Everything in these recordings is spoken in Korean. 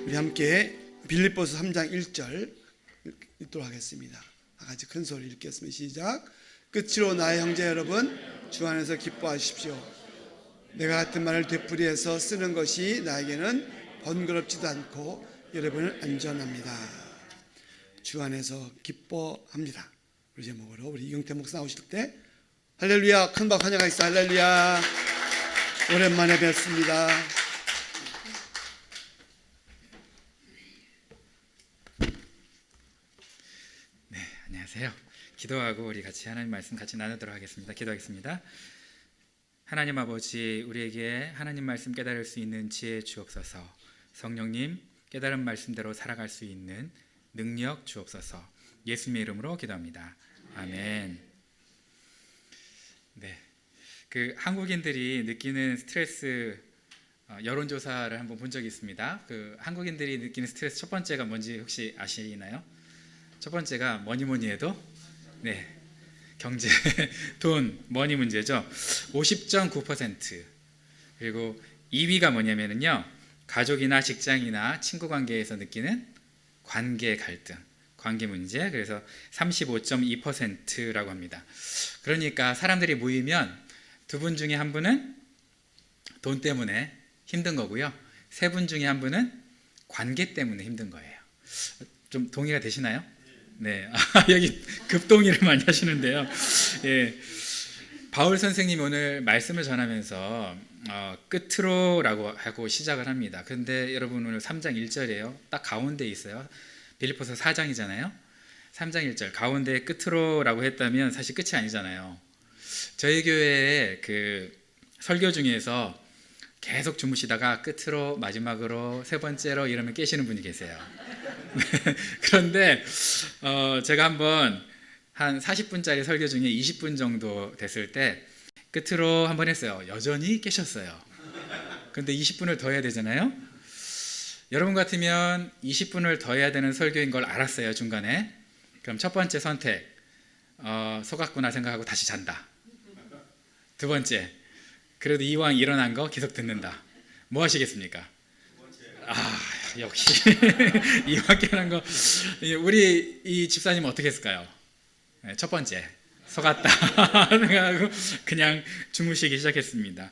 우리 함께 빌립보서 3장 1절 읽도록 하겠습니다. 다 같이 큰 소리 읽겠습니다. 시작. 끝으로 나의 형제 여러분, 주 안에서 기뻐하십시오. 내가 같은 말을 되풀이해서 쓰는 것이 나에게는 번거롭지도 않고 여러분은 안전합니다. 주 안에서 기뻐합니다. 우리 제목으로 우리 이경태 목사 나오실 때 할렐루야, 큰 박 환영하겠습니다. 할렐루야, 오랜만에 뵙습니다. 네, 안녕하세요. 기도하고 우리 같이 하나님 말씀 같이 나누도록 하겠습니다. 기도하겠습니다. 하나님 아버지, 우리에게 하나님 말씀 깨달을 수 있는 지혜 주옵소서. 성령님, 깨달은 말씀대로 살아갈 수 있는 능력 주옵소서. 예수님의 이름으로 기도합니다. 아멘. 네, 한국인들이 느끼는 스트레스 여론조사를 한번 본 적이 있습니다. 한국인들이 느끼는 스트레스 첫 번째가 뭔지 혹시 아시나요? 첫 번째가 뭐니 해도 경제, 돈, 머니 문제죠. 50.9%. 그리고 2위가 뭐냐면요, 가족이나 직장이나 친구 관계에서 느끼는 관계 갈등, 관계 문제. 그래서 35.2%라고 합니다. 그러니까 사람들이 모이면 두 분 중에 한 분은 돈 때문에 힘든 거고요, 세 분 중에 한 분은 관계 때문에 힘든 거예요. 좀 동의가 되시나요? 네, 여기 급동의를 많이 하시는데요. 예, 바울 선생님이 오늘 말씀을 전하면서 끝으로라고 하고 시작을 합니다. 근데 여러분, 오늘 3장 1절이에요. 딱 가운데 있어요. 빌립보서 4장이잖아요. 3장 1절 가운데 끝으로라고 했다면 사실 끝이 아니잖아요. 저희 교회의 설교 중에서 계속 주무시다가 끝으로, 마지막으로, 세 번째로 이러면 깨시는 분이 계세요. 그런데 제가 한번 한 40분짜리 설교 중에 20분 정도 됐을 때 끝으로 한번 했어요. 여전히 깨셨어요. 근데 20분을 더 해야 되잖아요. 여러분 같으면 20분을 더 해야 되는 설교인 걸 알았어요, 중간에. 그럼 첫 번째 선택, 속았구나 생각하고 다시 잔다. 두 번째, 그래도 이왕 일어난 거 계속 듣는다. 뭐 하시겠습니까? 역시 이왕 깨어난 거. 우리 이 집사님은 어떻게 했을까요? 첫 번째, 속았다 생각하고 그냥 주무시기 시작했습니다.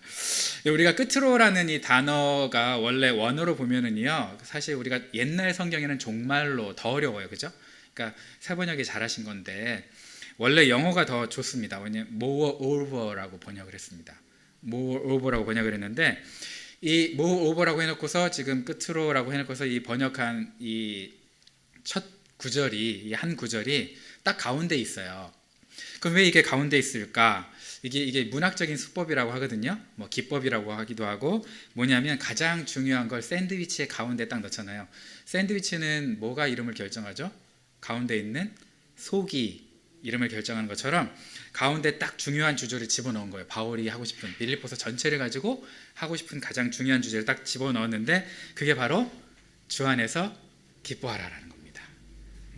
우리가 끝으로라는 이 단어가 원래 원어로 보면은요, 사실 우리가 옛날 성경에는 종말로 더 어려워요, 그죠? 그러니까 세번역이 잘하신 건데 원래 영어가 더 좋습니다. 왜냐면 moreover라고 번역을 했습니다. moreover라고 번역을 했는데, 이 moreover라고 해놓고서 지금 끝으로라고 해놓고서 이 번역한 이 첫 구절이, 이 한 구절이 딱 가운데 있어요. 그럼 왜 이게 가운데 있을까? 이게 문학적인 수법이라고 하거든요. 뭐 기법이라고 하기도 하고, 뭐냐면 가장 중요한 걸 샌드위치의 가운데 딱 넣잖아요. 샌드위치는 뭐가 이름을 결정하죠? 가운데 있는 속이 이름을 결정하는 것처럼 가운데 딱 중요한 주제를 집어넣은 거예요. 바울이 하고 싶은, 빌립보서 전체를 가지고 하고 싶은 가장 중요한 주제를 딱 집어넣었는데, 그게 바로 주 안에서 기뻐하라라는 겁니다.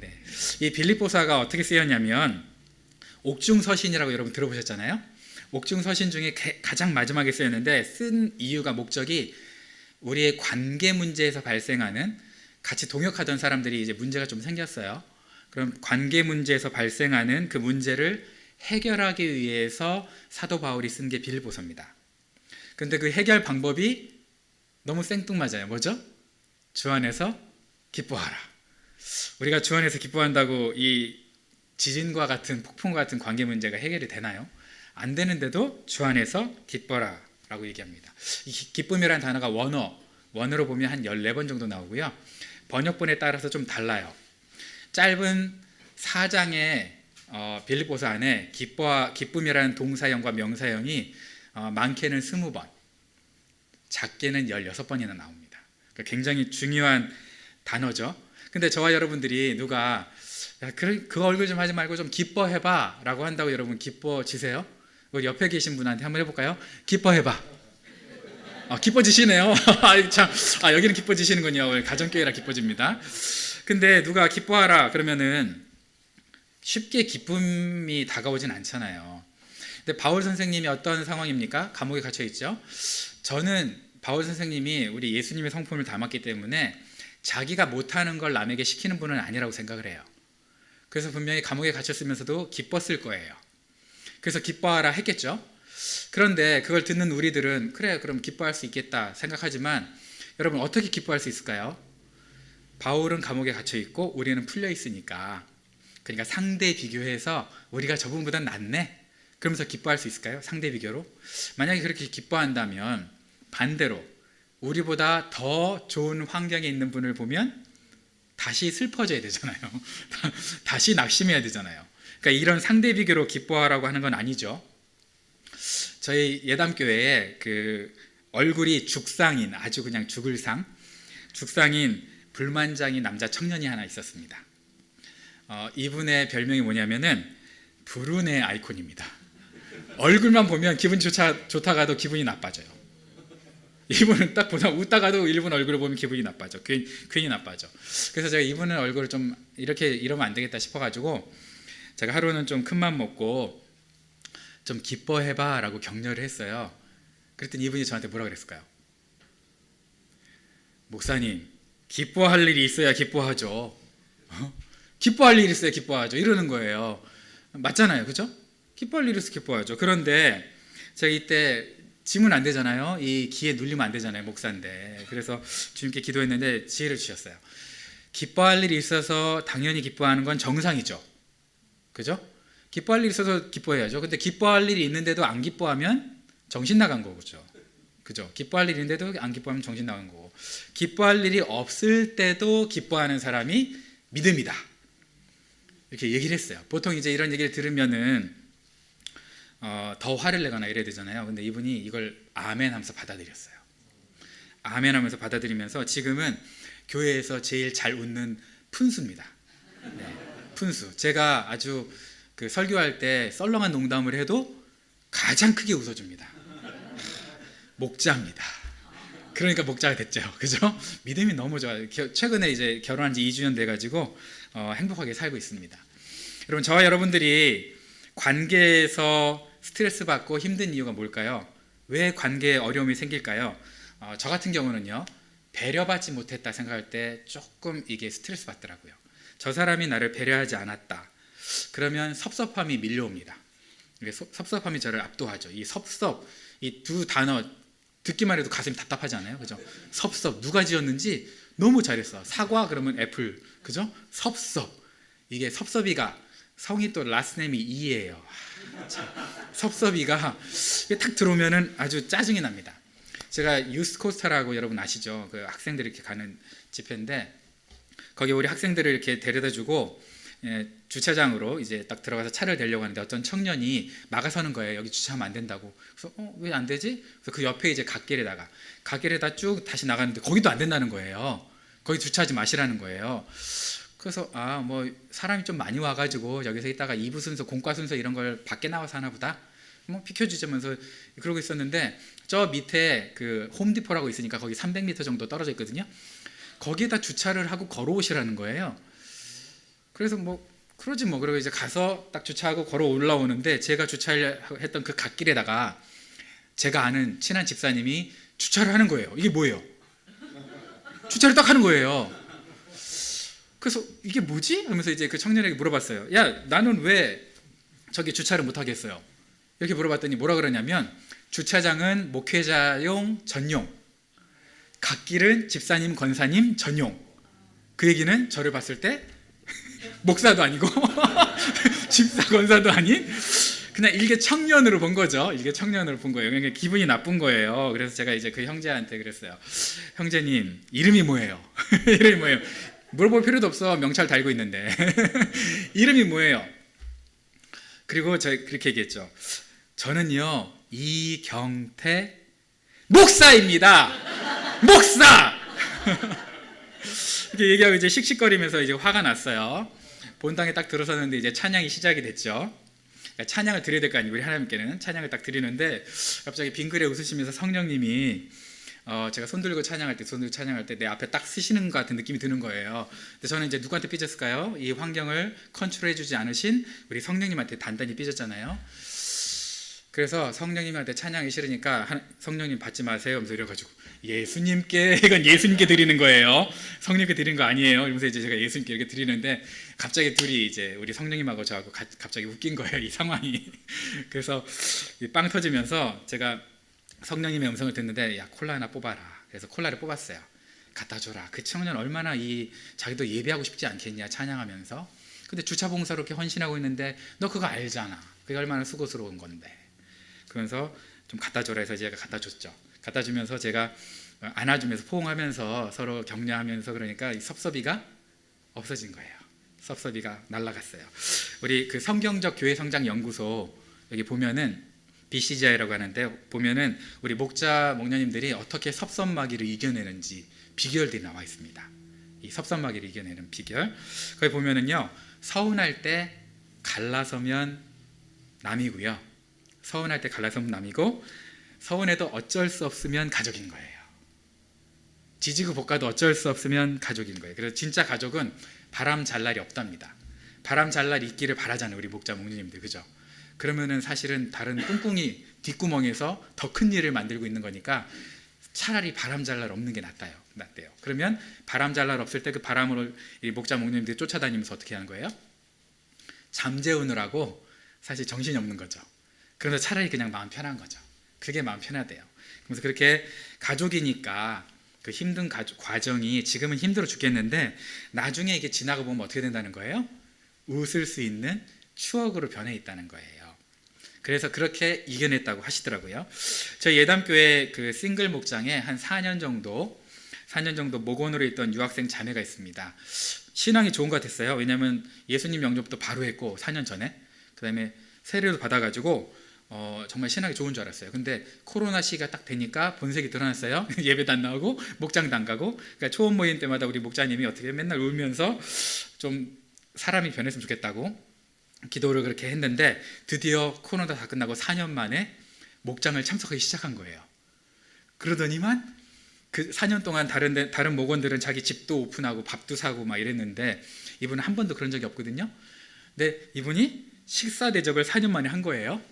네. 이 빌립보서가 어떻게 쓰였냐면 옥중서신이라고 여러분 들어보셨잖아요. 옥중서신 중에 가장 마지막에 쓰였는데, 쓴 이유가, 목적이 우리의 관계 문제에서 발생하는, 같이 동역하던 사람들이 이제 문제가 좀 생겼어요. 그럼 관계 문제에서 발생하는 그 문제를 해결하기 위해서 사도 바울이 쓴 게 빌립보서입니다. 근데 그 해결 방법이 너무 생뚱맞아요. 뭐죠? 주 안에서 기뻐하라. 우리가 주 안에서 기뻐한다고 이 지진과 같은, 폭풍과 같은 관계 문제가 해결이 되나요? 안 되는데도 주 안에서 기뻐라 라고 얘기합니다. 이 기쁨이라는 단어가 원어로 보면 한 14번 정도 나오고요, 번역본에 따라서 좀 달라요. 짧은 4장의 빌립보서 안에 기쁨이라는 동사형과 명사형이 많게는 20번, 작게는 16번이나 나옵니다. 그러니까 굉장히 중요한 단어죠. 근데 저와 여러분들이 누가 그거 얼굴 좀 하지 말고 좀 기뻐해봐 라고 한다고 여러분 기뻐지세요? 우리 옆에 계신 분한테 한번 해볼까요? 기뻐해봐. 기뻐지시네요. 여기는 기뻐지시는군요. 가정교회라 기뻐집니다. 근데 누가 기뻐하라 그러면은 쉽게 기쁨이 다가오진 않잖아요. 근데 바울 선생님이 어떤 상황입니까? 감옥에 갇혀 있죠. 저는 바울 선생님이 우리 예수님의 성품을 담았기 때문에 자기가 못하는 걸 남에게 시키는 분은 아니라고 생각을 해요. 그래서 분명히 감옥에 갇혔으면서도 기뻤을 거예요. 그래서 기뻐하라 했겠죠. 그런데 그걸 듣는 우리들은 그래 그럼 기뻐할 수 있겠다 생각하지만 여러분 어떻게 기뻐할 수 있을까요? 바울은 감옥에 갇혀 있고 우리는 풀려 있으니까, 그러니까 상대 비교해서 우리가 저분보다 낫네 그러면서 기뻐할 수 있을까요? 상대 비교로? 만약에 그렇게 기뻐한다면 반대로 우리보다 더 좋은 환경에 있는 분을 보면 다시 슬퍼져야 되잖아요. 다시 낙심해야 되잖아요. 그러니까 이런 상대 비교로 기뻐하라고 하는 건 아니죠. 저희 예담교회에 그 얼굴이 죽상인, 아주 그냥 죽을 상, 죽상인 불만장인 남자 청년이 하나 있었습니다. 이분의 별명이 뭐냐면은 불운의 아이콘입니다. 얼굴만 보면 기분 좋다가도 기분이 나빠져요. 이분은 딱 보다 웃다가도 이분 얼굴을 보면 기분이 나빠져. 괜히 나빠져. 그래서 제가 이분의 얼굴을 좀 이렇게 이러면 안 되겠다 싶어가지고 제가 하루는 좀 큰맘 먹고 좀 기뻐해봐 라고 격려를 했어요. 그랬더니 이분이 저한테 뭐라 그랬을까요? 목사님, 기뻐할 일이 있어야 기뻐하죠. 기뻐할 일이 있어야 기뻐하죠. 이러는 거예요. 맞잖아요. 그죠? 기뻐할 일이 있어야 기뻐하죠. 그런데 제가 이때 지면 안 되잖아요. 이 기에 눌리면 안 되잖아요. 목사인데. 그래서 주님께 기도했는데 지혜를 주셨어요. 기뻐할 일이 있어서 당연히 기뻐하는 건 정상이죠. 그죠? 기뻐할 일이 있어서 기뻐해야죠. 근데 기뻐할 일이 있는데도 안 기뻐하면 정신 나간 거죠. 그죠? 기뻐할 일이 있는데도 안 기뻐하면 정신 나간 거고, 기뻐할 일이 없을 때도 기뻐하는 사람이 믿음이다. 이렇게 얘기를 했어요. 보통 이제 이런 얘기를 들으면은 더 화를 내거나 이래야 되잖아요. 근데 이분이 이걸 아멘 하면서 받아들였어요. 아멘 하면서 받아들이면서 지금은 교회에서 제일 잘 웃는 푼수입니다. 네, 푼수. 제가 아주 그 설교할 때 썰렁한 농담을 해도 가장 크게 웃어줍니다. 목자입니다. 그러니까 목자가 됐죠. 그죠? 믿음이 너무 좋아요. 최근에 이제 결혼한 지 2주년 돼가지고 행복하게 살고 있습니다. 여러분, 저와 여러분들이 관계에서 스트레스 받고 힘든 이유가 뭘까요? 왜 관계에 어려움이 생길까요? 저 같은 경우는요, 배려받지 못했다 생각할 때 조금 이게 스트레스 받더라고요. 저 사람이 나를 배려하지 않았다. 그러면 섭섭함이 밀려옵니다. 섭섭함이 저를 압도하죠. 이 섭섭, 이 두 단어 듣기만 해도 가슴이 답답하지 않아요? 그죠? 섭섭, 누가 지었는지 너무 잘했어. 사과 그러면 애플, 그죠? 섭섭, 이게 섭섭이가 성이 또 라스트네임이 이예요. 섭섭이가 딱 들어오면은 아주 짜증이 납니다. 제가 유스코스타라고 여러분 아시죠? 그 학생들이 이렇게 가는 집회인데 거기 우리 학생들을 이렇게 데려다주고 주차장으로 이제 딱 들어가서 차를 대려고 하는데 어떤 청년이 막아서는 거예요. 여기 주차하면 안 된다고. 그래서 왜 안 되지? 그래서 그 옆에 이제 갓길에다 쭉 다시 나가는데 거기도 안 된다는 거예요. 거기 주차하지 마시라는 거예요. 그래서 뭐 사람이 좀 많이 와가지고 여기서 있다가 2부 순서, 공과 순서 이런 걸 밖에 나와서 하나 보다. 뭐 비켜주자면서 그러고 있었는데 저 밑에 그 홈디포라고 있으니까 거기 300m 정도 떨어져 있거든요. 거기에다 주차를 하고 걸어오시라는 거예요. 그래서 그러지 뭐. 그리고 이제 가서 딱 주차하고 걸어 올라오는데 제가 주차했던 그 갓길에다가 제가 아는 친한 집사님이 주차를 하는 거예요. 이게 뭐예요? 주차를 딱 하는 거예요. 그래서 이게 뭐지? 하면서 이제 그 청년에게 물어봤어요. 야, 나는 왜 저기 주차를 못 하겠어요? 이렇게 물어봤더니 뭐라 그러냐면 주차장은 목회자용 전용, 갓길은 집사님, 권사님 전용. 그 얘기는 저를 봤을 때 목사도 아니고 집사 권사도 아닌 그냥 일개 청년으로 본 거죠. 일개 청년으로 본 거예요. 그러니까 기분이 나쁜 거예요. 그래서 제가 이제 그 형제한테 그랬어요. 형제님, 이름이 뭐예요? 이름이 뭐예요? 물어볼 필요도 없어. 명찰 달고 있는데. 이름이 뭐예요? 그리고 제가 그렇게 얘기했죠. 저는요, 이경태 목사입니다. 목사! 이렇게 얘기하고 이제 씩씩거리면서 이제 화가 났어요. 본당에 딱 들어섰는데 이제 찬양이 시작이 됐죠. 그러니까 찬양을 드려야 될 거 아니에요. 우리 하나님께는 찬양을 딱 드리는데 갑자기 빙그레 웃으시면서 성령님이 제가 손 들고 찬양할 때 내 앞에 딱 쓰시는 것 같은 느낌이 드는 거예요. 근데 저는 이제 누구한테 삐졌을까요? 이 환경을 컨트롤해주지 않으신 우리 성령님한테 단단히 삐졌잖아요. 그래서 성령님한테 찬양이 싫으니까 성령님 받지 마세요 하면서 이래가지고 예수님께, 이건 예수님께 드리는 거예요. 성령님께 드리는 거 아니에요. 이러면서 이제 제가 예수님께 이렇게 드리는데 갑자기 둘이 이제 우리 성령님하고 저하고 갑자기 웃긴 거예요, 이 상황이. 그래서 빵 터지면서 제가 성령님의 음성을 듣는데 야, 콜라 하나 뽑아라. 그래서 콜라를 뽑았어요. 갖다 줘라. 그 청년 얼마나 자기도 예배하고 싶지 않겠냐, 찬양하면서. 근데 주차 봉사로 이렇게 헌신하고 있는데 너 그거 알잖아. 그게 얼마나 수고스러운 건데. 그러면서 좀 갖다 줘라 해서 제가 갖다 줬죠. 갖다 주면서 제가 안아주면서 포옹하면서 서로 격려하면서, 그러니까 이 섭섭이가 없어진 거예요. 섭섭이가 날아갔어요. 우리 그 성경적 교회 성장 연구소 여기 보면은 BCGI라고 하는데 보면은 우리 목자 목녀님들이 어떻게 섭섭마귀를 이겨내는지 비결들이 나와 있습니다. 이 섭섭마귀를 이겨내는 비결. 거기 보면은요, 서운할 때 갈라서면 남이고요. 서운할 때 갈라서면 남이고, 서운해도 어쩔 수 없으면 가족인 거예요. 지지고 볶아도 어쩔 수 없으면 가족인 거예요. 그래서 진짜 가족은 바람 잘 날이 없답니다. 바람 잘 날 있기를 바라잖아요, 우리 목자 목님들, 그죠? 그러면은 사실은 다른 꿍꿍이 뒷구멍에서 더 큰 일을 만들고 있는 거니까 차라리 바람 잘 날 없는 게 낫대요. 그러면 바람 잘 날 없을 때 그 바람을 이 목자 목님들이 쫓아다니면서 어떻게 하는 거예요? 잠재우느라고 사실 정신이 없는 거죠. 그래서 차라리 그냥 마음 편한 거죠. 그게 마음 편하대요. 그래서 그렇게 가족이니까 그 힘든 과정이 지금은 힘들어 죽겠는데 나중에 이게 지나가 보면 어떻게 된다는 거예요? 웃을 수 있는 추억으로 변해 있다는 거예요. 그래서 그렇게 이겨냈다고 하시더라고요. 저희 예담교회 그 싱글 목장에 한 4년 정도 목원으로 있던 유학생 자매가 있습니다. 신앙이 좋은 것 같았어요. 왜냐하면 예수님 영접도 바로 했고 4년 전에, 그 다음에 세례도 받아가지고 정말 신앙이 좋은 줄 알았어요. 근데 코로나 시기가 딱 되니까 본색이 드러났어요. 예배도 안 나오고 목장도 안 가고. 그러니까 초원 모임 때마다 우리 목자님이 어떻게 맨날 울면서 좀 사람이 변했으면 좋겠다고 기도를 그렇게 했는데 드디어 코로나 다 끝나고 4년 만에 목장을 참석하기 시작한 거예요. 그러더니만 그 4년 동안 다른 목원들은 자기 집도 오픈하고 밥도 사고 막 이랬는데 이분은 한 번도 그런 적이 없거든요. 근데 이분이 식사 대접을 4년 만에 한 거예요.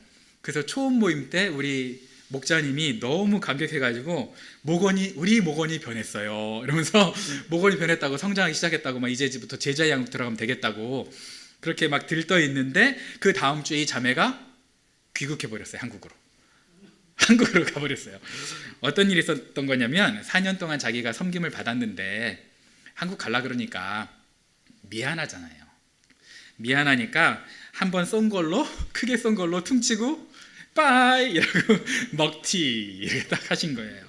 그래서 초원 모임 때 우리 목자님이 너무 감격해가지고 우리 목원이 변했어요. 이러면서 목원이 변했다고, 성장하기 시작했다고, 막 이제부터 제자 양육 들어가면 되겠다고 그렇게 막 들떠 있는데 그 다음 주에 이 자매가 귀국해 버렸어요. 한국으로 가버렸어요. 어떤 일이 있었던 거냐면 4년 동안 자기가 섬김을 받았는데 한국 갈라 그러니까 미안하잖아요. 미안하니까 한번 크게 쏜 걸로 퉁치고 빠이 이러고 먹튀 이렇게 딱 하신 거예요.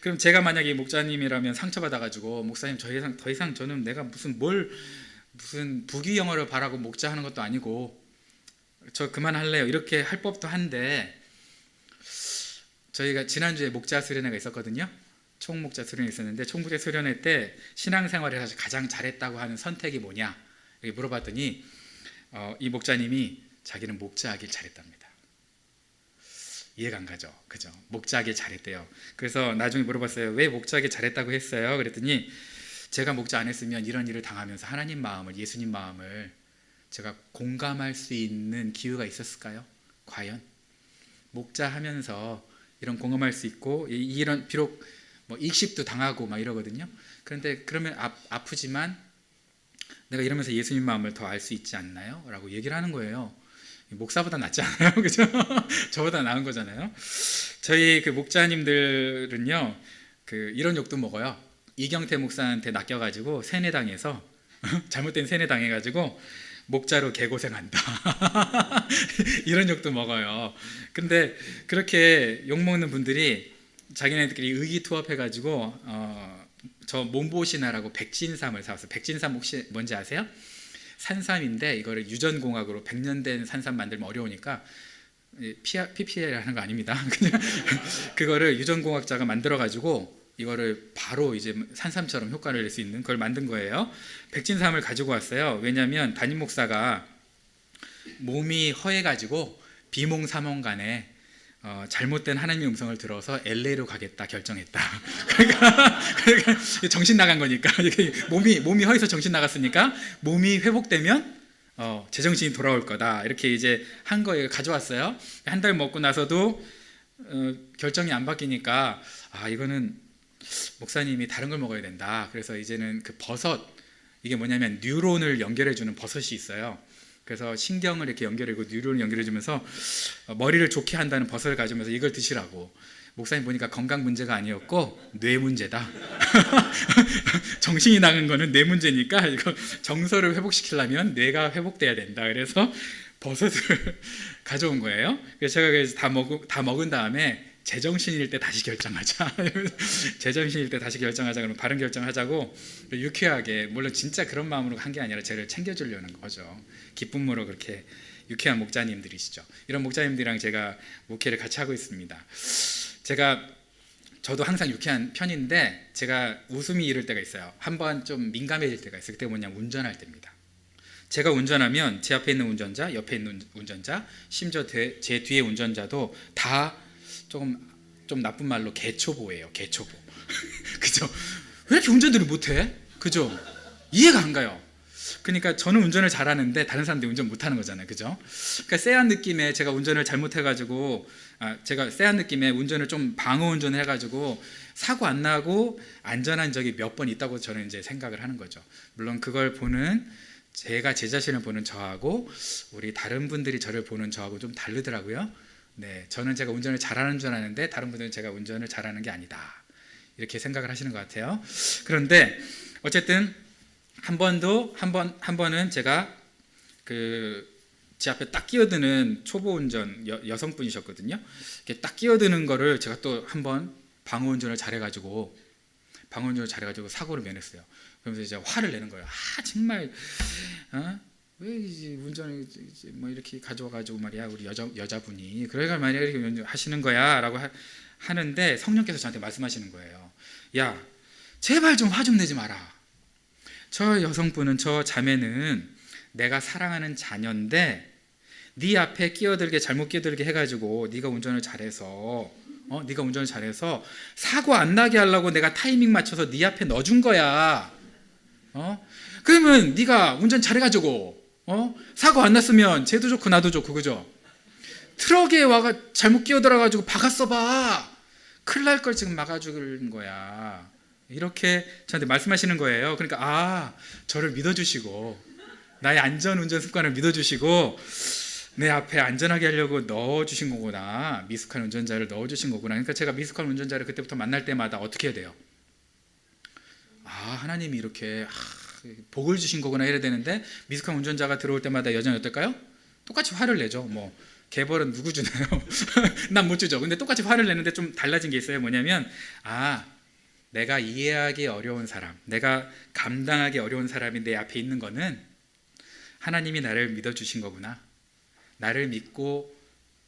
그럼 제가 만약에 목자님이라면 상처받아가지고 목사님 더 이상 저는 내가 무슨 부귀 영화를 바라고 목자하는 것도 아니고 저 그만할래요 이렇게 할 법도 한데, 저희가 지난주에 목자 수련회가 있었거든요. 총목자 수련회 있었는데 총목자 수련회 때 신앙생활에서 가장 잘했다고 하는 선택이 뭐냐 이렇게 물어봤더니 이 목자님이 자기는 목자하길 잘했답니다. 이해가 안 가죠, 그죠? 목자하길 잘했대요. 그래서 나중에 물어봤어요. 왜 목자하길 잘했다고 했어요? 그랬더니 제가 목자 안 했으면 이런 일을 당하면서 하나님 마음을, 예수님 마음을 제가 공감할 수 있는 기회가 있었을까요? 과연? 목자하면서 이런 공감할 수 있고 이런 비록 뭐 익십도 당하고 막 이러거든요. 그런데 그러면 아프지만 내가 이러면서 예수님 마음을 더 알 수 있지 않나요? 라고 얘기를 하는 거예요. 목사보다 낫지 않아요? 그죠? 저보다 나은 거잖아요. 저희 그 목자님들은요, 이런 욕도 먹어요. 이경태 목사한테 낚여가지고 세뇌당해서 잘못된 세뇌당해가지고 목자로 개고생한다. 이런 욕도 먹어요. 근데 그렇게 욕먹는 분들이 자기네들끼리 의기투합해가지고 저 몸보신하라고 백진삼을 사왔어요. 백진삼 혹시 뭔지 아세요? 산삼인데 이거를 유전공학으로 100년 된 산삼 만들면 어려우니까 PPL 하는 거 아닙니다. 그냥 그거를 유전공학자가 만들어가지고 이거를 바로 이제 산삼처럼 효과를 낼 수 있는 걸 만든 거예요. 백진삼을 가지고 왔어요. 왜냐하면 담임 목사가 몸이 허해가지고 비몽사몽간에 잘못된 하나님의 음성을 들어서 LA로 가겠다 결정했다. 그러니까 정신 나간 거니까 몸이 허해서 정신 나갔으니까 몸이 회복되면 제정신이 돌아올 거다 이렇게 이제 한 거예요. 가져왔어요. 한 달 먹고 나서도 결정이 안 바뀌니까 이거는 목사님이 다른 걸 먹어야 된다. 그래서 이제는 그 버섯, 이게 뭐냐면 뉴런을 연결해주는 버섯이 있어요. 그래서 신경을 이렇게 연결하고 뉴런을 연결해주면서 머리를 좋게 한다는 버섯을 가지면서 이걸 드시라고. 목사님 보니까 건강 문제가 아니었고 뇌 문제다. 정신이 나간 거는 뇌 문제니까 이거 정서를 회복시키려면 뇌가 회복돼야 된다. 그래서 버섯을 가져온 거예요. 그래서 제가 그래서 다 먹은 다음에 제정신일 때 다시 결정하자. 제정신일 때 다시 결정하자. 그러면 바른 결정하자고 유쾌하게, 물론 진짜 그런 마음으로 한 게 아니라 저를 챙겨주려는 거죠. 기쁨으로 그렇게 유쾌한 목자님들이시죠. 이런 목자님들이랑 제가 목회를 같이 하고 있습니다. 저도 항상 유쾌한 편인데 제가 웃음이 이를 때가 있어요. 한번 좀 민감해질 때가 있어요. 그때 뭐냐면 운전할 때입니다. 제가 운전하면 제 앞에 있는 운전자, 옆에 있는 운전자, 심지어 제 뒤에 운전자도 다 좀 나쁜 말로 개초보예요. 개초보. 그죠? 왜 이렇게 운전들을 못해? 그죠? 이해가 안 가요. 그러니까 저는 운전을 잘하는데 다른 사람들이 운전 못하는 거잖아요. 그죠? 그러니까 쎄한 느낌에 제가 운전을 잘못해가지고 제가 쎄한 느낌에 운전을 좀 방어 운전을 해가지고 사고 안 나고 안전한 적이 몇 번 있다고 저는 이제 생각을 하는 거죠. 물론 그걸 보는 제가 제 자신을 보는 저하고 우리 다른 분들이 저를 보는 저하고 좀 다르더라고요. 네, 저는 제가 운전을 잘하는 줄 아는데 다른 분들은 제가 운전을 잘하는 게 아니다. 이렇게 생각을 하시는 것 같아요. 그런데 어쨌든 한 번은 제가 제 앞에 딱 끼어드는 초보 운전 여성분이셨거든요. 이렇게 딱 끼어드는 거를 제가 또 한 번 방어 운전을 잘해가지고 사고를 면했어요. 그러면서 이제 화를 내는 거예요. 정말 왜 이제 운전을 뭐 이렇게 가져와가지고 말이야 우리 여자분이 그러니까 말이야 이렇게 하시는 거야라고 하는데 성령께서 저한테 말씀하시는 거예요. 야, 제발 좀 화 좀 내지 마라. 저 여성분은, 저 자매는 내가 사랑하는 자녀인데 네 앞에 잘못 끼어들게 해가지고 네가 운전을 잘해서 사고 안 나게 하려고 내가 타이밍 맞춰서 네 앞에 넣어준 거야. 그러면 네가 운전 잘해가지고 사고 안 났으면 쟤도 좋고 나도 좋고, 그죠? 트럭에 와가 잘못 끼어들어가지고 박았어 봐. 큰일 날 걸 지금 막아주는 거야. 이렇게 저한테 말씀하시는 거예요. 그러니까 저를 믿어주시고 나의 안전 운전 습관을 믿어주시고 내 앞에 안전하게 하려고 넣어주신 거구나. 미숙한 운전자를 넣어주신 거구나. 그러니까 제가 미숙한 운전자를 그때부터 만날 때마다 어떻게 해야 돼요? 하나님이 이렇게 복을 주신 거구나 이래야 되는데, 미숙한 운전자가 들어올 때마다 여전히 어떨까요? 똑같이 화를 내죠. 뭐 개벌은 누구 주나요? 난 못 주죠. 근데 똑같이 화를 내는데 좀 달라진 게 있어요. 뭐냐면 내가 이해하기 어려운 사람, 내가 감당하기 어려운 사람이 내 앞에 있는 거는 하나님이 나를 믿어주신 거구나. 나를 믿고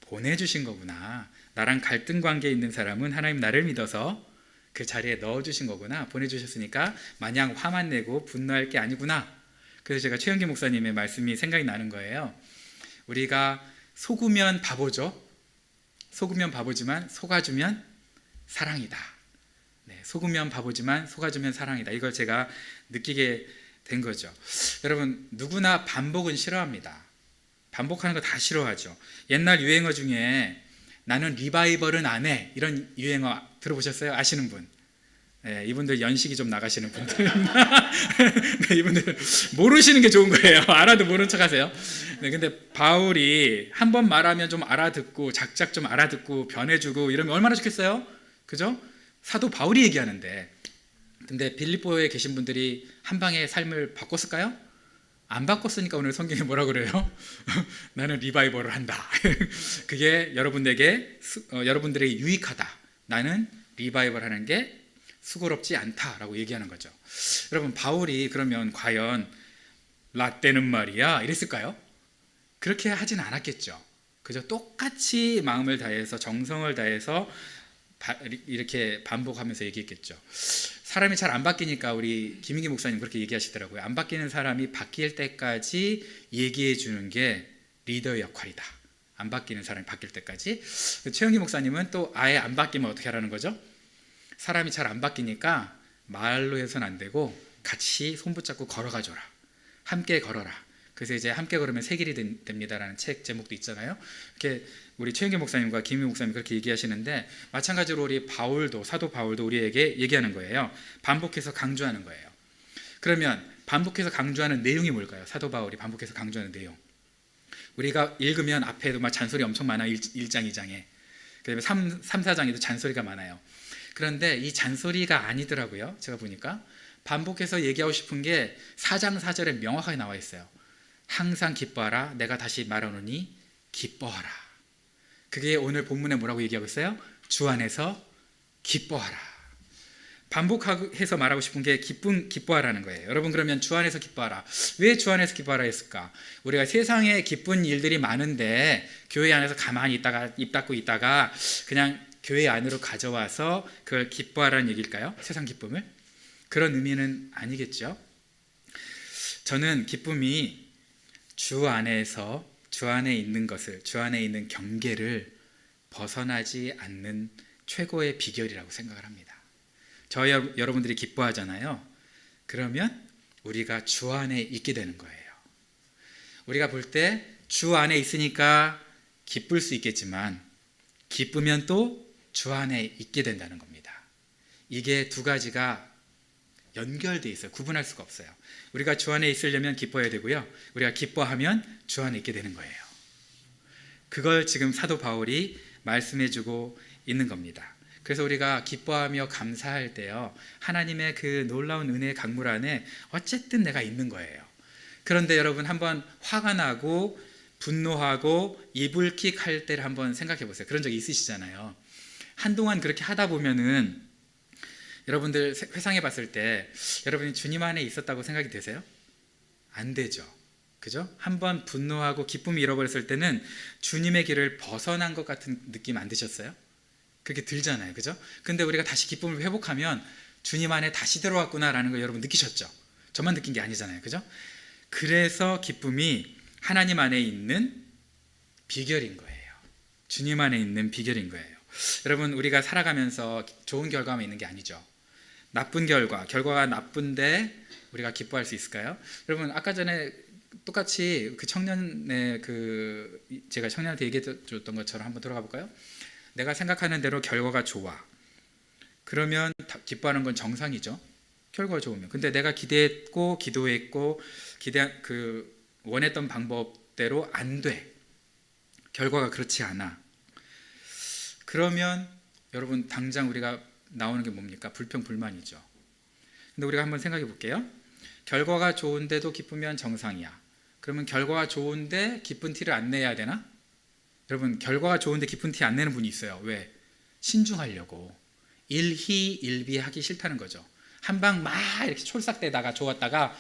보내주신 거구나. 나랑 갈등 관계에 있는 사람은 하나님 나를 믿어서 그 자리에 넣어주신 거구나. 보내주셨으니까 마냥 화만 내고 분노할 게 아니구나. 그래서 제가 최영기 목사님의 말씀이 생각이 나는 거예요. 우리가 속으면 바보죠. 속으면 바보지만 속아주면 사랑이다. 네, 속으면 바보지만 속아주면 사랑이다. 이걸 제가 느끼게 된 거죠. 여러분, 누구나 반복은 싫어합니다. 반복하는 거 다 싫어하죠. 옛날 유행어 중에 나는 리바이벌은 안 해, 이런 유행어 들어보셨어요? 아시는 분? 네, 이분들 연식이 좀 나가시는 분들. 네, 이분들 모르시는 게 좋은 거예요. 알아도 모른 척 하세요. 네, 근데 바울이 한 번 말하면 좀 알아듣고 작작 좀 알아듣고 변해주고 이러면 얼마나 좋겠어요? 그죠? 사도 바울이 얘기하는데. 근데 빌립보에 계신 분들이 한 방에 삶을 바꿨을까요? 안 바꿨으니까 오늘 성경에 뭐라 그래요? 나는 리바이벌을 한다. 그게 여러분들에게 유익하다. 나는 리바이벌 하는 게 수고롭지 않다라고 얘기하는 거죠. 여러분, 바울이 그러면 과연 라떼는 말이야 이랬을까요? 그렇게 하진 않았겠죠. 그죠? 똑같이 마음을 다해서 정성을 다해서 이렇게 반복하면서 얘기했겠죠. 사람이 잘 안 바뀌니까 우리 김인기 목사님 그렇게 얘기하시더라고요. 안 바뀌는 사람이 바뀔 때까지 얘기해 주는 게 리더의 역할이다. 안 바뀌는 사람이 바뀔 때까지. 최영기 목사님은 또 아예 안 바뀌면 어떻게 하라는 거죠? 사람이 잘 안 바뀌니까 말로 해서는 안 되고 같이 손 붙잡고 걸어가 줘라. 함께 걸어라. 그래서 이제 함께 걸으면 새 길이 됩니다라는 책 제목도 있잖아요. 이렇게 우리 최영기 목사님과 김희 목사님 그렇게 얘기하시는데, 마찬가지로 우리 바울도, 사도 바울도 우리에게 얘기하는 거예요. 반복해서 강조하는 거예요. 그러면 반복해서 강조하는 내용이 뭘까요? 사도 바울이 반복해서 강조하는 내용. 우리가 읽으면 앞에도 막 잔소리 엄청 많아요. 1장, 2장에. 그다음에 3, 4장에도 잔소리가 많아요. 그런데 이 잔소리가 아니더라고요. 제가 보니까 반복해서 얘기하고 싶은 게 4장 4절에 명확하게 나와 있어요. 항상 기뻐하라. 내가 다시 말하노니 기뻐하라. 그게 오늘 본문에 뭐라고 얘기하고 있어요? 주 안에서 기뻐하라. 반복해서 말하고 싶은 게 기뻐하라는 거예요. 여러분, 그러면 주 안에서 기뻐하라. 왜 주 안에서 기뻐하라 했을까? 우리가 세상에 기쁜 일들이 많은데 교회 안에서 가만히 있다가 입 닫고 있다가 그냥 교회 안으로 가져와서 그걸 기뻐하라는 얘기일까요? 세상 기쁨을? 그런 의미는 아니겠죠. 저는 기쁨이 주 안에서, 주 안에 있는 것을, 주 안에 있는 경계를 벗어나지 않는 최고의 비결이라고 생각을 합니다. 여러분들이 기뻐하잖아요. 그러면 우리가 주 안에 있게 되는 거예요. 우리가 볼 때 주 안에 있으니까 기쁠 수 있겠지만 기쁘면 또 주 안에 있게 된다는 겁니다. 이게 두 가지가 연결되어 있어요. 구분할 수가 없어요. 우리가 주 안에 있으려면 기뻐해야 되고요. 우리가 기뻐하면 주 안에 있게 되는 거예요. 그걸 지금 사도 바울이 말씀해주고 있는 겁니다. 그래서 우리가 기뻐하며 감사할 때요, 하나님의 그 놀라운 은혜의 강물 안에 어쨌든 내가 있는 거예요. 그런데 여러분, 한번 화가 나고 분노하고 이불킥 할 때를 한번 생각해 보세요. 그런 적 있으시잖아요. 한동안 그렇게 하다 보면은 여러분들 회상해 봤을 때 여러분이 주님 안에 있었다고 생각이 되세요? 안 되죠. 그죠? 한번 분노하고 기쁨이 잃어버렸을 때는 주님의 길을 벗어난 것 같은 느낌 안 드셨어요? 그렇게 들잖아요. 그죠? 근데 우리가 다시 기쁨을 회복하면 주님 안에 다시 들어왔구나라는 걸 여러분 느끼셨죠? 저만 느낀 게 아니잖아요. 그죠? 그래서 기쁨이 하나님 안에 있는 비결인 거예요. 주님 안에 있는 비결인 거예요. 여러분, 우리가 살아가면서 좋은 결과만 있는 게 아니죠. 나쁜 결과가 나쁜데 우리가 기뻐할 수 있을까요? 여러분, 아까 전에 똑같이 그 청년의 제가 청년한테 얘기해 줬던 것처럼 한번 들어가 볼까요? 내가 생각하는 대로 결과가 좋아. 그러면 기뻐하는 건 정상이죠. 결과가 좋으면. 근데 내가 기대했고 기도했고 원했던 방법대로 안 돼. 결과가 그렇지 않아. 그러면 여러분, 당장 우리가 나오는 게 뭡니까? 불평불만이죠. 근데 우리가 한번 생각해 볼게요. 결과가 좋은데도 기쁘면 정상이야. 그러면 결과가 좋은데 기쁜 티를 안 내야 되나? 여러분, 결과가 좋은데 기쁜 티 안 내는 분이 있어요. 왜? 신중하려고. 일희일비하기 싫다는 거죠. 한 방 막 이렇게 촐싹대다가 좋았다가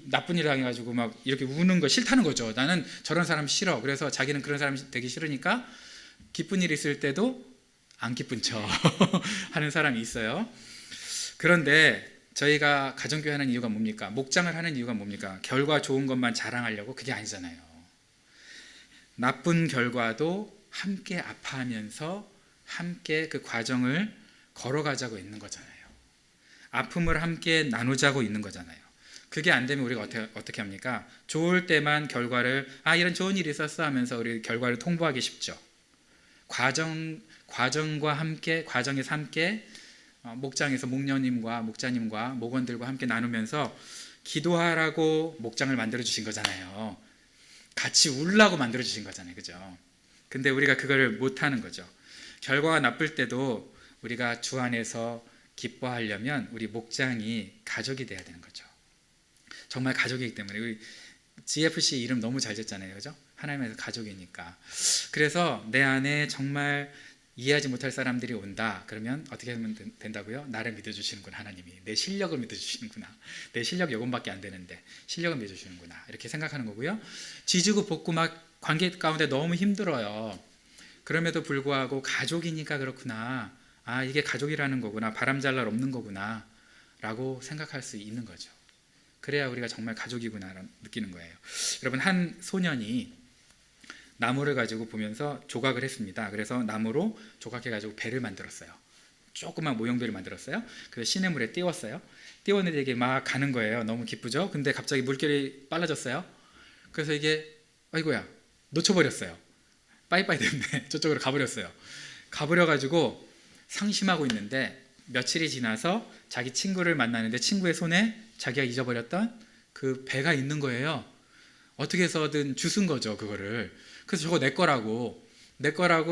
나쁜 일을 당해가지고 막 이렇게 우는 거 싫다는 거죠. 나는 저런 사람 싫어. 그래서 자기는 그런 사람이 되기 싫으니까 기쁜 일 있을 때도 안 기쁜 척 하는 사람이 있어요. 그런데 저희가 가정교회 하는 이유가 뭡니까? 목장을 하는 이유가 뭡니까? 결과 좋은 것만 자랑하려고? 그게 아니잖아요. 나쁜 결과도 함께 아파하면서 함께 그 과정을 걸어가자고 있는 거잖아요. 아픔을 함께 나누자고 있는 거잖아요. 그게 안 되면 우리가 어떻게 합니까? 좋을 때만 결과를 이런 좋은 일이 있었어 하면서 우리 결과를 통보하기 쉽죠. 과정과 함께, 과정에서 함께 목장에서 목녀님과 목자님과 목원들과 함께 나누면서 기도하라고 목장을 만들어 주신 거잖아요. 같이 울라고 만들어 주신 거잖아요. 그죠? 근데 우리가 그걸 못 하는 거죠. 결과가 나쁠 때도 우리가 주 안에서 기뻐하려면 우리 목장이 가족이 돼야 되는 거죠. 정말 가족이기 때문에. 우리 GFC 이름 너무 잘 졌잖아요. 그죠? 하나님에서 가족이니까. 그래서 내 안에 정말 이해하지 못할 사람들이 온다. 그러면 어떻게 하면 된다고요? 나를 믿어주시는구나. 하나님이 내 실력을 믿어주시는구나. 내 실력 요금밖에 안 되는데 실력을 믿어주시는구나. 이렇게 생각하는 거고요. 지지고 볶고 막 관계 가운데 너무 힘들어요. 그럼에도 불구하고 가족이니까 그렇구나. 이게 가족이라는 거구나. 바람 잘 날 없는 거구나 라고 생각할 수 있는 거죠. 그래야 우리가 정말 가족이구나 느끼는 거예요. 여러분, 한 소년이 나무를 가지고 보면서 조각을 했습니다. 그래서 나무로 조각해가지고 배를 만들었어요. 조그만 모형배를 만들었어요. 그래서 시냇물에 띄웠어요. 띄웠는데 이게 막 가는 거예요. 너무 기쁘죠? 근데 갑자기 물결이 빨라졌어요. 그래서 이게 아이고야 놓쳐버렸어요. 빠이빠이 때문에 저쪽으로 가버렸어요. 가버려가지고 상심하고 있는데 며칠이 지나서 자기 친구를 만나는데 친구의 손에 자기가 잊어버렸던 그 배가 있는 거예요. 어떻게 해서든 주순 거죠, 그거를. 그래서 저거 내 거라고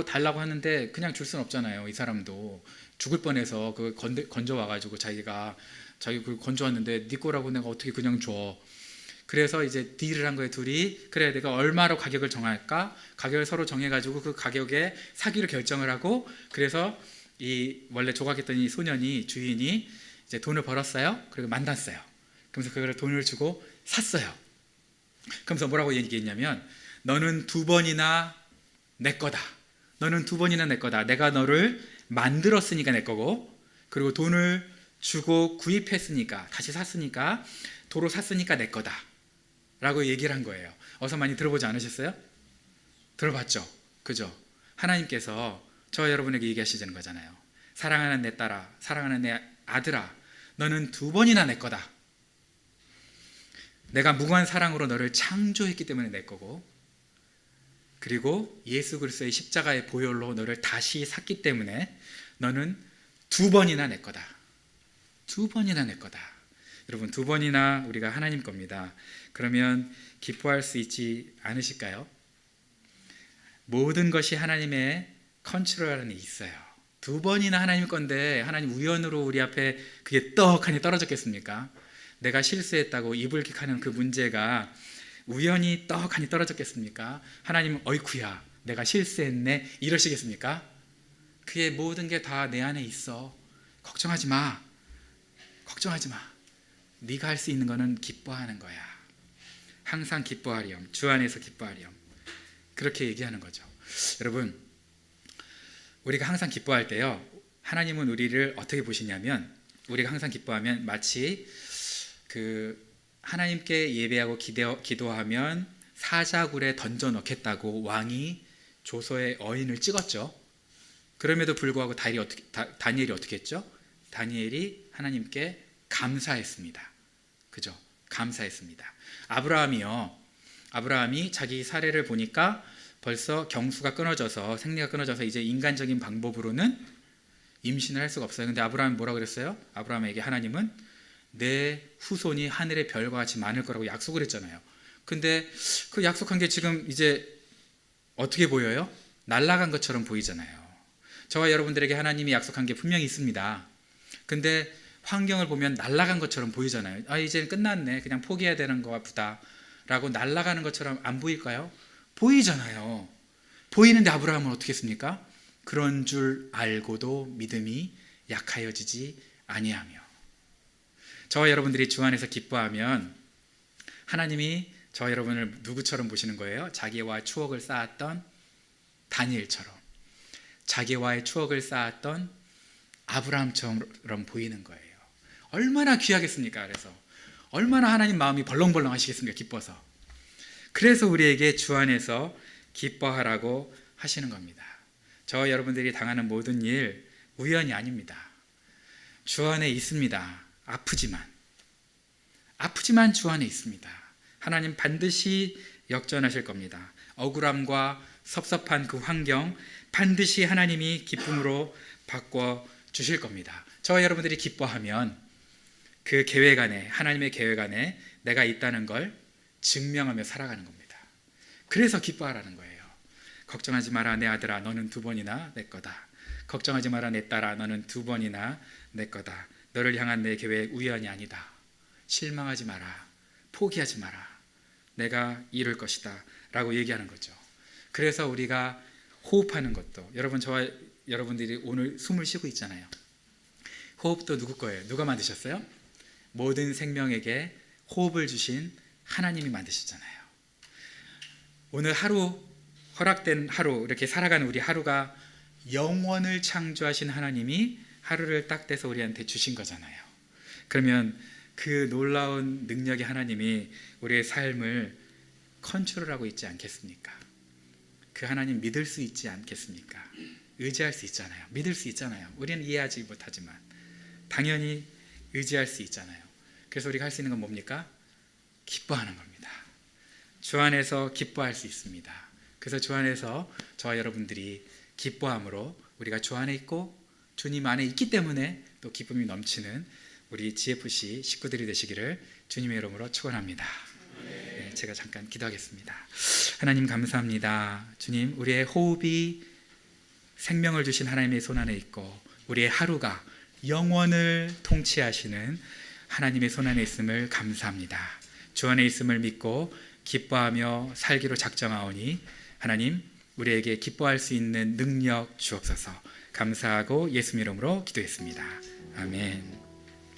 달라고 하는데 그냥 줄 수는 없잖아요. 이 사람도 죽을 뻔해서 그 건져 와가지고 자기 그 건져 왔는데 네 거라고 내가 어떻게 그냥 줘. 그래서 이제 딜을 한 거예요, 둘이. 그래, 내가 얼마로 가격을 정할까? 가격을 서로 정해가지고 그 가격에 사기로 결정을 하고, 그래서 이 원래 조각했던 이 소년이, 주인이 이제 돈을 벌었어요. 그리고 만났어요. 그러면서 그걸 돈을 주고 샀어요. 그러면서 뭐라고 얘기했냐면, 너는 2번이나 내 거다. 너는 2번이나 내 거다. 내가 너를 만들었으니까 내 거고, 그리고 돈을 주고 구입했으니까, 다시 샀으니까, 도로 샀으니까 내 거다 라고 얘기를 한 거예요. 어서 많이 들어보지 않으셨어요? 들어봤죠? 그죠? 하나님께서 저와 여러분에게 얘기하시는 거잖아요. 사랑하는 내 딸아, 사랑하는 내 아들아, 너는 2번이나 내 거다. 내가 무고한 사랑으로 너를 창조했기 때문에 내 거고, 그리고 예수 그리스도의 십자가의 보혈로 너를 다시 샀기 때문에 너는 2번이나 내 거다. 2번이나 내 거다. 여러분, 2번이나 우리가 하나님 겁니다. 그러면 기뻐할 수 있지 않으실까요? 모든 것이 하나님의 컨트롤 안에 있어요. 2번이나 하나님 건데 하나님 우연으로 우리 앞에 그게 떡하니 떨어졌겠습니까? 내가 실수했다고 이불킥하는 그 문제가 우연히 떡하니 떨어졌겠습니까? 하나님은 어이쿠야 내가 실수했네 이러시겠습니까? 그게 모든 게 다 내 안에 있어. 걱정하지 마. 걱정하지 마. 네가 할 수 있는 거는 기뻐하는 거야. 항상 기뻐하렴. 주 안에서 기뻐하렴. 그렇게 얘기하는 거죠. 여러분, 우리가 항상 기뻐할 때요, 하나님은 우리를 어떻게 보시냐면, 우리가 항상 기뻐하면 마치 그 하나님께 예배하고 기도하면 사자굴에 던져 넣겠다고 왕이 조서에 어인을 찍었죠. 그럼에도 불구하고 다니엘이 어떻게 했죠? 다니엘이 하나님께 감사했습니다. 그죠? 감사했습니다. 아브라함이 자기 사례를 보니까 벌써 경수가 끊어져서, 생리가 끊어져서 이제 인간적인 방법으로는 임신을 할 수가 없어요. 근데 아브라함이 뭐라고 그랬어요? 아브라함에게 하나님은 내 후손이 하늘의 별과 같이 많을 거라고 약속을 했잖아요. 근데 그 약속한 게 지금 이제 어떻게 보여요? 날아간 것처럼 보이잖아요. 저와 여러분들에게 하나님이 약속한 게 분명히 있습니다. 근데 환경을 보면 날아간 것처럼 보이잖아요. 아, 이제 끝났네. 그냥 포기해야 되는 거가 보다 라고 날아가는 것처럼 안 보일까요? 보이잖아요. 보이는데 아브라함은 어떻게 했습니까? 그런 줄 알고도 믿음이 약하여지지 아니하며. 저와 여러분들이 주 안에서 기뻐하면 하나님이 저와 여러분을 누구처럼 보시는 거예요? 자기와 추억을 쌓았던 다니엘처럼, 자기와의 추억을 쌓았던 아브라함처럼 보이는 거예요. 얼마나 귀하겠습니까? 그래서 얼마나 하나님 마음이 벌렁벌렁 하시겠습니까? 기뻐서. 그래서 우리에게 주 안에서 기뻐하라고 하시는 겁니다. 저와 여러분들이 당하는 모든 일 우연이 아닙니다. 주 안에 있습니다. 아프지만 주 안에 있습니다. 하나님 반드시 역전하실 겁니다. 억울함과 섭섭한 그 환경 반드시 하나님이 기쁨으로 바꿔 주실 겁니다. 저와 여러분들이 기뻐하면 그 계획 안에, 하나님의 계획 안에 내가 있다는 걸 증명하며 살아가는 겁니다. 그래서 기뻐하라는 거예요. 걱정하지 마라 내 아들아, 너는 2번이나 내 거다. 걱정하지 마라 내 딸아, 너는 2번이나 내 거다. 너를 향한 내 계획 우연이 아니다. 실망하지 마라. 포기하지 마라. 내가 이룰 것이다 라고 얘기하는 거죠. 그래서 우리가 호흡하는 것도, 여러분, 저와 여러분들이 오늘 숨을 쉬고 있잖아요. 호흡도 누구 거예요? 누가 만드셨어요? 모든 생명에게 호흡을 주신 하나님이 만드셨잖아요. 오늘 하루, 허락된 하루, 이렇게 살아가는 우리 하루가 영원을 창조하신 하나님이 하루를 딱 떼서 우리한테 주신 거잖아요. 그러면 그 놀라운 능력의 하나님이 우리의 삶을 컨트롤하고 있지 않겠습니까? 그 하나님 믿을 수 있지 않겠습니까? 의지할 수 있잖아요. 믿을 수 있잖아요. 우리는 이해하지 못하지만 당연히 의지할 수 있잖아요. 그래서 우리가 할 수 있는 건 뭡니까? 기뻐하는 겁니다. 주 안에서 기뻐할 수 있습니다. 그래서 주 안에서 저와 여러분들이 기뻐함으로 우리가 주 안에 있고 주님 안에 있기 때문에 또 기쁨이 넘치는 우리 GFC 식구들이 되시기를 주님의 이름으로 축원합니다. 네, 제가 잠깐 기도하겠습니다. 하나님 감사합니다. 주님, 우리의 호흡이 생명을 주신 하나님의 손 안에 있고 우리의 하루가 영원을 통치하시는 하나님의 손 안에 있음을 감사합니다. 주 안에 있음을 믿고 기뻐하며 살기로 작정하오니 하나님, 우리에게 기뻐할 수 있는 능력 주옵소서. 감사하고 예수님 이름으로 기도했습니다. 아멘.